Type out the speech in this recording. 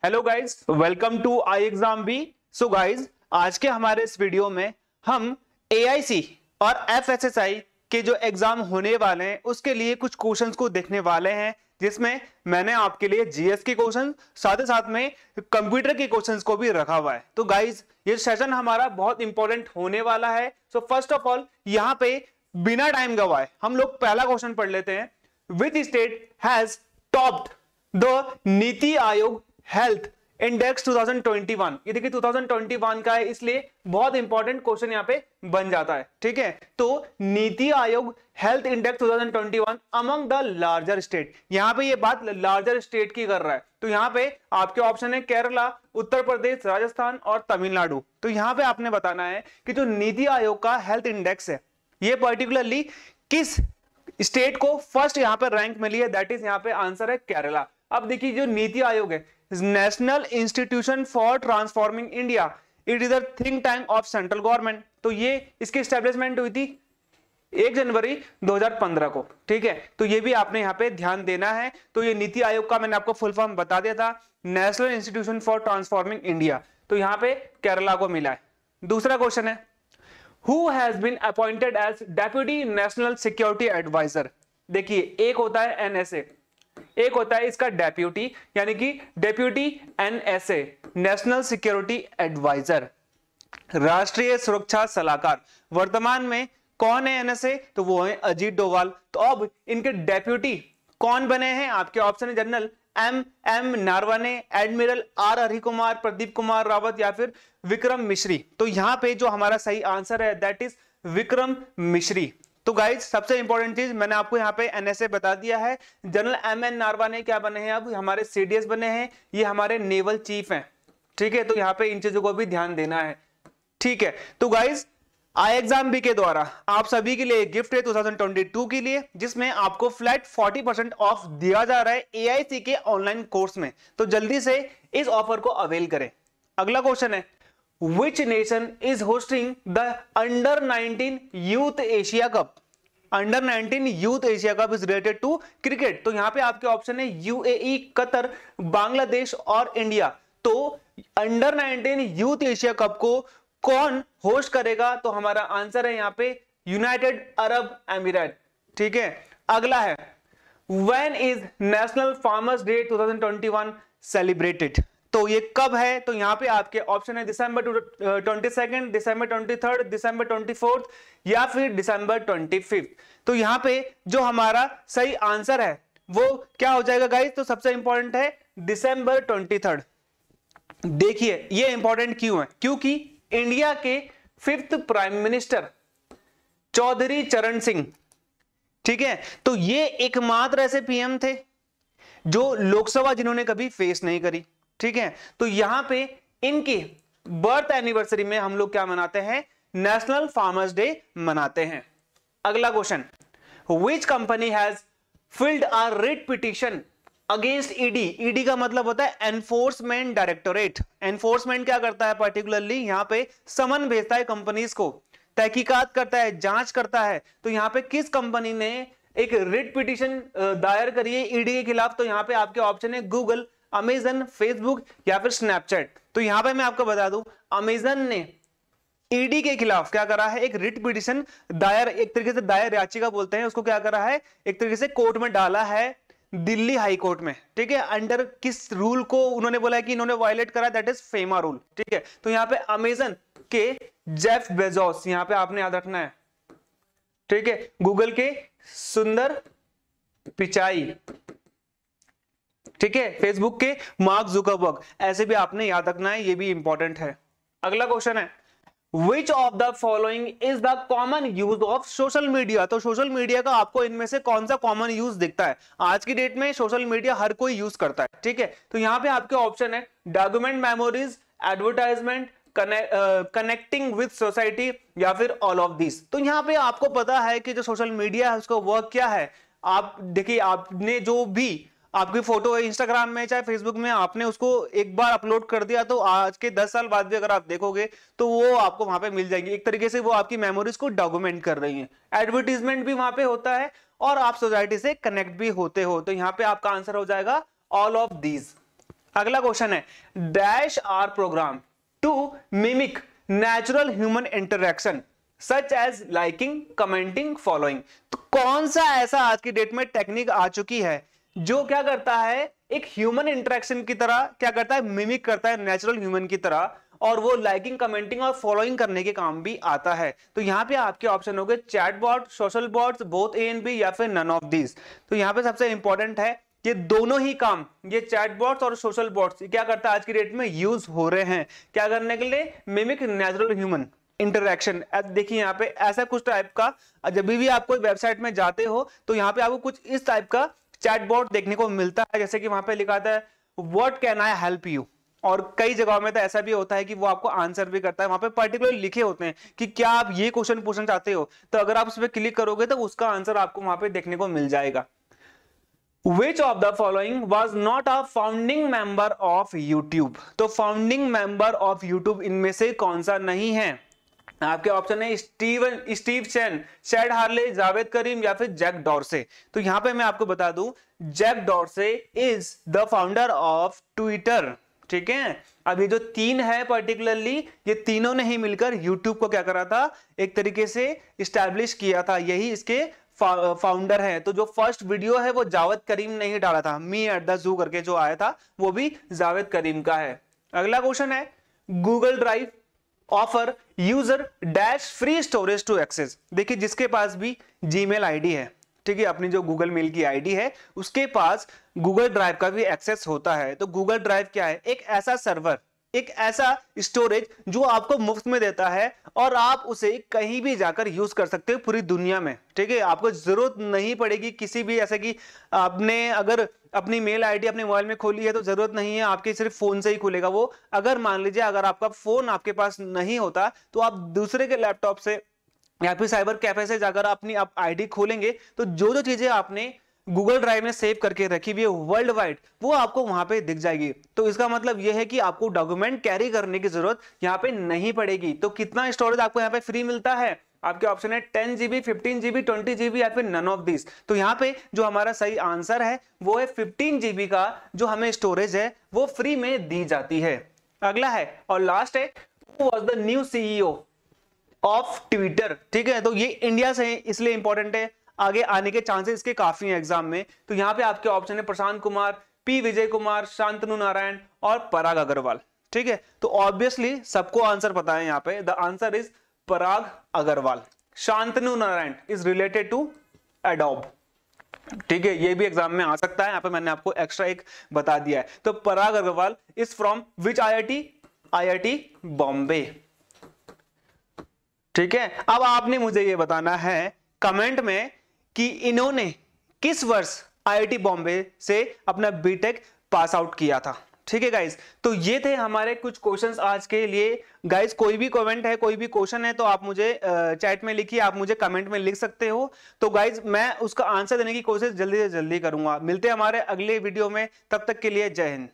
Hello guys, welcome to I exam B. So guys, आज के हमारे इस वीडियो में हम एआईसी और एफएसएसआई के जो एग्जाम होने वाले हैं उसके लिए कुछ क्वेश्चंस को देखने वाले हैं, जिसमें मैंने आपके लिए जीएस के क्वेश्चन साथ ही साथ में कंप्यूटर के क्वेश्चंस को भी रखा हुआ है। तो गाइज, ये सेशन हमारा बहुत इंपॉर्टेंट होने वाला है। सो फर्स्ट ऑफ ऑल यहाँ पे बिना टाइम गवाए हम लोग पहला क्वेश्चन पढ़ लेते हैं। Which state has topped the NITI Aayog health index 2021? ये देखिए 2021 का है, इसलिए बहुत इंपॉर्टेंट क्वेश्चन यहाँ पे बन जाता है। ठीक है, तो NITI Aayog health index 2021 among the larger state, यहाँ पे ये बात लार्जर स्टेट की कर रहा है। तो यहाँ पे आपके ऑप्शन है केरला, उत्तर प्रदेश, राजस्थान और तमिलनाडु। तो यहाँ पे आपने बताना है कि जो नीति आयोग का हेल्थ इंडेक्स है ये पर्टिकुलरली किस स्टेट को फर्स्ट यहाँ पे रैंक मिली है, दैट इज यहाँ पे आंसर है केरला। अब देखिए जो नीति आयोग है, national institution for transforming India, it is a think tank of central government. तो ये इसकी एस्टेब्लिशमेंट हुई थी 1 जनवरी 2015 को। ठीक है, तो ये भी आपने यहाँ पे ध्यान देना है। तो ये नीति आयोग का मैंने आपको फुल फॉर्म बता दिया था, national institution for transforming India. तो यहाँ पे केरला को मिला है। दूसरा क्वेश्चन है, Who has been appointed as Deputy National Security Advisor? देखिए, एक होता है एनएसए, एक होता है इसका डेप्यूटी, यानी कि deputy NSA, national security adviser, राष्ट्रीय सुरक्षा सलाहकार। वर्तमान में कौन है एनएसए? तो वो है अजीत डोभाल। तो अब इनके डेप्यूटी कौन बने हैं? आपके ऑप्शन है general M Naravane, admiral R Harikumar, Pradeep Kumar Rawat या फिर विक्रम मिश्री। तो यहां पे जो हमारा सही आंसर है दैट इज विक्रम मिश्री। तो गाइज, सबसे इंपॉर्टेंट चीज मैंने आपको यहाँ पे एनएसए बता दिया है। जनरल एन नारवणे क्या बने हैं? अब हमारे सीडीएस बने हैं, ये हमारे नेवल चीफ हैं। ठीक है, तो यहाँ पे इन चीजों को भी ध्यान देना है। ठीक है, तो गाइज आई एग्जाम बी के द्वारा आप सभी के लिए गिफ्ट है 2022 के लिए, जिसमें आपको फ्लैट 40% ऑफ दिया जा रहा है एआईसी के ऑनलाइन कोर्स में। तो जल्दी से इस ऑफर को अवेल करें। अगला क्वेश्चन है, Which nation is hosting the Under-19 Youth Asia Cup? Under-19 Youth Asia Cup is related to cricket. तो यहां पे आपके ऑप्शन है यूएई, कतर, बांग्लादेश और इंडिया। तो Under-19 Youth Asia Cup को कौन होस्ट करेगा? तो हमारा आंसर है यहाँ पे यूनाइटेड अरब अमीरात। ठीक है, अगला है, When is National Farmers Day 2021 celebrated? तो ये कब है? तो यहाँ पे आपके ऑप्शन है दिसंबर 22, दिसंबर 23, दिसंबर 24 या फिर दिसंबर 25। तो यहाँ पे जो हमारा सही आंसर है वो क्या हो जाएगा गाइस? तो सबसे इंपॉर्टेंट है दिसंबर 23। देखिए ये इंपॉर्टेंट क्यों है? क्योंकि इंडिया के 5th प्राइम मिनिस्टर चौधरी चरण सिंह, ठीक है, तो ये एकमात्र ऐसे पीएम थे जो लोकसभा जिन्होंने कभी फेस नहीं करी। ठीक है, तो यहां पे इनकी बर्थ एनिवर्सरी में हम लोग क्या मनाते हैं? नेशनल फार्मर्स डे मनाते हैं। अगला question, which company has filled a writ petition against ED? ED का मतलब होता है एनफोर्समेंट डायरेक्टोरेट। एनफोर्समेंट क्या करता है? पर्टिकुलरली यहां पे समन भेजता है कंपनीज को, तहकीकात करता है, जांच करता है। तो यहां पे किस कंपनी ने एक रिट पिटीशन दायर करी है ईडी के खिलाफ? तो यहां पे आपके ऑप्शन है गूगल, अमेजन, फेसबुक या फिर स्नैपचैट। तो यहां पे मैं आपको बता दूं, अमेजन ने ईडी के खिलाफ क्या करा है? एक रिट पिटीशन दायर, एक तरीके से दायर याचिका बोलते हैं उसको, क्या करा है? एक तरीके से कोर्ट में डाला है, दिल्ली हाई कोर्ट में। ठीक है, अंडर किस रूल को उन्होंने बोला है कि इन्होंने वायलेट करा? That is FEMA rule. ठीक है, तो यहां पे अमेजन के जेफ बेजोस, यहां पे आपने याद रखना है। ठीक है, गूगल के सुंदर पिचाई, ठीक है, फेसबुक के मार्क जुकरबर्ग, ऐसे भी आपने याद रखना है, ये भी इंपॉर्टेंट है। अगला क्वेश्चन है, Which of the following is the common use of social media? तो सोशल मीडिया का आपको इनमें से कौन सा कॉमन यूज दिखता है? आज की डेट में सोशल मीडिया हर कोई यूज करता है। ठीक है, तो यहां पे आपके ऑप्शन है document, memories, advertisement, connecting with society या फिर ऑल ऑफ दिस। तो यहां पे आपको पता है कि जो सोशल मीडिया है उसका वर्क क्या है। आप देखिए, आपने जो भी आपकी फोटो है इंस्टाग्राम में चाहे फेसबुक में, आपने उसको एक बार अपलोड कर दिया तो आज के 10 साल बाद भी अगर आप देखोगे तो वो आपको वहां पे मिल जाएगी। एक तरीके से वो आपकी मेमोरीज को डॉक्यूमेंट कर रही हैं। एडवर्टीजमेंट भी वहां पे होता है और आप सोसाइटी से कनेक्ट भी होते हो। तो यहाँ पे आपका आंसर हो जाएगा ऑल ऑफ दीज। अगला क्वेश्चन है, dash are program to mimic natural human interaction such as liking, commenting, following. तो कौन सा ऐसा आज की डेट में टेक्निक आ चुकी है जो क्या करता है, एक ह्यूमन इंटरेक्शन की तरह क्या करता है, मिमिक करता है नेचुरल ह्यूमन की तरह, और वो लाइकिंग, कमेंटिंग और फॉलोइंग करने के काम भी आता है। तो यहाँ पे आपके ऑप्शन हो गए chat bot, social bots, both A and B, या फिर नन ऑफ दीज। तो यहाँ पे सबसे इंपॉर्टेंट है ये दोनों ही काम, ये चैट बॉट्स और सोशल बॉट्स क्या करता है आज की डेट में यूज हो रहे हैं, क्या करने के लिए, मिमिक नेचुरल ह्यूमन इंटरैक्शन। देखिए यहाँ पे ऐसा कुछ टाइप का, जब भी आप कोई वेबसाइट में जाते हो तो यहाँ पे आपको कुछ इस टाइप का चैटबॉट देखने को मिलता है, जैसे कि वहां पे लिखा था what can I help you, और कई जगहों में तो ऐसा भी होता है कि वो आपको आंसर भी करता है, वहां पे पर्टिकुलर लिखे होते हैं कि क्या आप ये क्वेश्चन पूछना चाहते हो, तो अगर आप उस पर क्लिक करोगे तो उसका आंसर आपको वहां पे देखने को मिल जाएगा। Which of the following was not a founding member of YouTube? तो फाउंडिंग मेंबर ऑफ YouTube इनमें से कौन सा नहीं है? आपके ऑप्शन है स्टीव चैन, शैड हार्ले, जावेद करीम, या फिर जैक डॉर्से। तो यहां पे मैं आपको बता दूं, Jack Dorsey is the founder of Twitter. ठीक है, अब ये जो तीन है पर्टिकुलरली, ये तीनों ने ही मिलकर यूट्यूब को क्या करा था, एक तरीके से इस्टेब्लिश किया था, यही इसके फाउंडर है। तो जो फर्स्ट वीडियो है वो जावेद करीम ने ही डाला था, मी एट द जू करके जो आया था वो भी जावेद करीम का है। अगला क्वेश्चन है, Google drive offer user dash free storage to access. देखिए जिसके पास भी जीमेल आईडी है, ठीक है, अपनी जो गूगल मेल की आईडी है उसके पास गूगल ड्राइव का भी एक्सेस होता है। तो गूगल ड्राइव क्या है, एक ऐसा सर्वर, एक ऐसा स्टोरेज जो आपको मुफ्त में देता है और आप उसे कहीं भी जाकर यूज कर सकते हो पूरी दुनिया में। ठीक है, आपको जरूरत नहीं पड़ेगी किसी भी, ऐसे कि आपने अगर अपनी मेल आईडी अपने मोबाइल में खोली है तो जरूरत नहीं है आपके सिर्फ फोन से ही खुलेगा वो। अगर मान लीजिए अगर आपका फोन आपके पास नहीं होता तो आप दूसरे के लैपटॉप से या फिर साइबर कैफे से जाकर अपनी आप आईडी खोलेंगे तो जो जो चीजें आपने गूगल ड्राइव में सेव करके रखी हुई है वर्ल्ड वाइड, वो आपको वहां पे दिख जाएगी। तो इसका मतलब यह है कि आपको डॉक्यूमेंट कैरी करने की जरूरत यहाँ पे नहीं पड़ेगी। तो कितना स्टोरेज आपको यहाँ पे फ्री मिलता है, आपके ऑप्शन है 10 GB, 15 GB, 20 GB, या फिर नन ऑफ दिस। तो यहाँ पे जो हमारा सही आंसर है वो है 15 GB का जो हमें स्टोरेज है वो फ्री में दी जाती है। अगला है और लास्ट है, who was the new CEO of Twitter. ठीक है, तो ये इंडिया से इसलिए इंपॉर्टेंट है, आगे आने के चांसेस इसके काफी हैं एग्जाम में। तो यहाँ पे आपके ऑप्शन है प्रशांत कुमार, पी विजय कुमार, शांतनु नारायण और पराग अग्रवाल। ठीक है, तो ऑब्वियसली सबको आंसर पता है यहाँ पे, the answer is Parag Agrawal. Shantanu Narayen is related to Adobe. ठीक है, ये भी एग्जाम में आ सकता है, यहाँ पे मैंने आपको एक्स्ट्रा एक बता दिया है। तो Parag Agrawal is from which IIT Bombay. ठीक है, अब आपने मुझे ये बताना है कमेंट में कि इन्होंने किस वर्ष IIT बॉम्बे से अपना बीटेक पास आउट किया था। ठीक है गाइज, तो ये थे हमारे कुछ क्वेश्चंस आज के लिए। गाइज कोई भी कमेंट है, कोई भी क्वेश्चन है तो आप मुझे चैट में लिखिए, आप मुझे कमेंट में लिख सकते हो। तो गाइज मैं उसका आंसर देने की कोशिश जल्दी से जल्दी करूंगा। मिलते हैं हमारे अगले वीडियो में, तब तक के लिए जय हिंद।